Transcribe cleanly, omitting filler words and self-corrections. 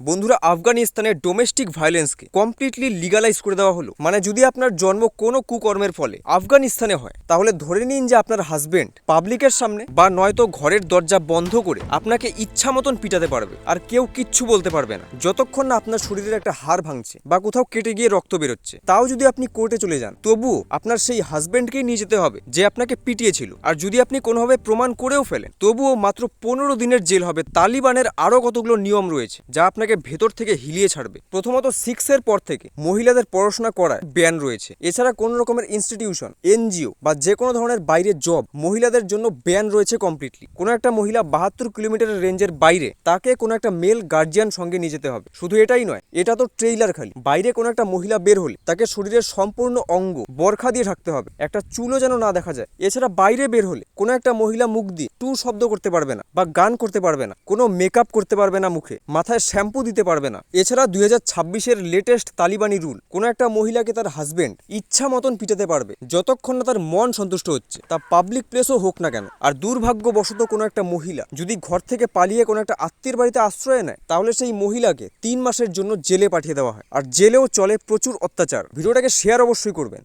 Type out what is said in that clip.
বন্ধুরা, আফগানিস্তানে domestic ভায়োলেন্সকে completely legalise করে দেওয়া হলো। মানে যদি আপনার জন্ম কোনো কুকর্মের ফলে আফগানিস্তানে হয়, তাহলে ধরে নিন যে আপনার হাজবেন্ড পাবলিকের সামনে বা নয়তো ঘরের দরজা বন্ধ করে আপনাকে ইচ্ছা মতন পিটাতে পারবে, আর কেউ কিচ্ছু বলতে পারবে না, যতক্ষণ না আপনার শরীরের একটা হাড় ভাঙছে বা কোথাও কেটে গিয়ে রক্ত বেরোচ্ছে। তাও যদি আপনি কোর্টে চলে যান, তবুও আপনার সেই হাজবেন্ডকেই নিয়ে যেতে হবে যে আপনাকে পিটিয়েছিল। আর যদি আপনি কোনোভাবে প্রমাণ করেও ফেলেন, তবুও মাত্র 15 দিনের জেল হবে। তালিবানের আরো কতগুলো নিয়ম রয়েছে যা আপনাকে ভেতর থেকে হিলিয়ে ছাড়বে। প্রথমত 6 পর থেকে মহিলাদের পড়াশোনা করার ব্যান রয়েছে। এছাড়া কোন রকমের ইনস্টিটিউশন, এনজিও বা যে কোনো ধরনের বাইরের জব মহিলাদের জন্য ব্যান রয়েছে কমপ্লিটলি। কোনো একটা মহিলা 72 কিলোমিটারের রেঞ্জের বাইরে, তাকে কোনো একটা মেল গার্জিয়ান সঙ্গে নিয়ে যেতে হবে। শুধু এটাই নয়, এটা তো ট্রেইলার খালি। বাইরে কোনো একটা মহিলা বের হলে তাকে শরীরের সম্পূর্ণ অঙ্গ বরখা দিয়ে ঢাকতে হবে, একটা চুলও যেন না দেখা যায়। এছাড়া বাইরে বের হলে কোনো একটা মহিলা মুখ দিয়ে টু শব্দ করতে পারবে না বা গান করতে পারবে না, কোনো মেকআপ করতে পারবে না, মুখে মাথায় শ্যাম্পু দিতে পারবে না। এছাড়া 2026-এর লেটেস্ট তালিবানি রুল, কোনো একটা মহিলাকে তার হাজবেন্ড ইচ্ছা মতন পিটাতে পারবে যতক্ষণ না তার মন সন্তুষ্ট হচ্ছে, তা পাবলিক প্লেসও হোক না কেন। আর দুর্ভাগ্যবশত কোনো একটা মহিলা যদি ঘর থেকে পালিয়ে কোনো একটা আত্মীয়ের বাড়িতে আশ্রয় নেয়, তাহলে সেই মহিলাকে 3 মাসের জন্য জেলে পাঠিয়ে দেওয়া হয়। আর জেলেও চলে প্রচুর অত্যাচার। ভিডিওটাকে শেয়ার অবশ্যই করবেন।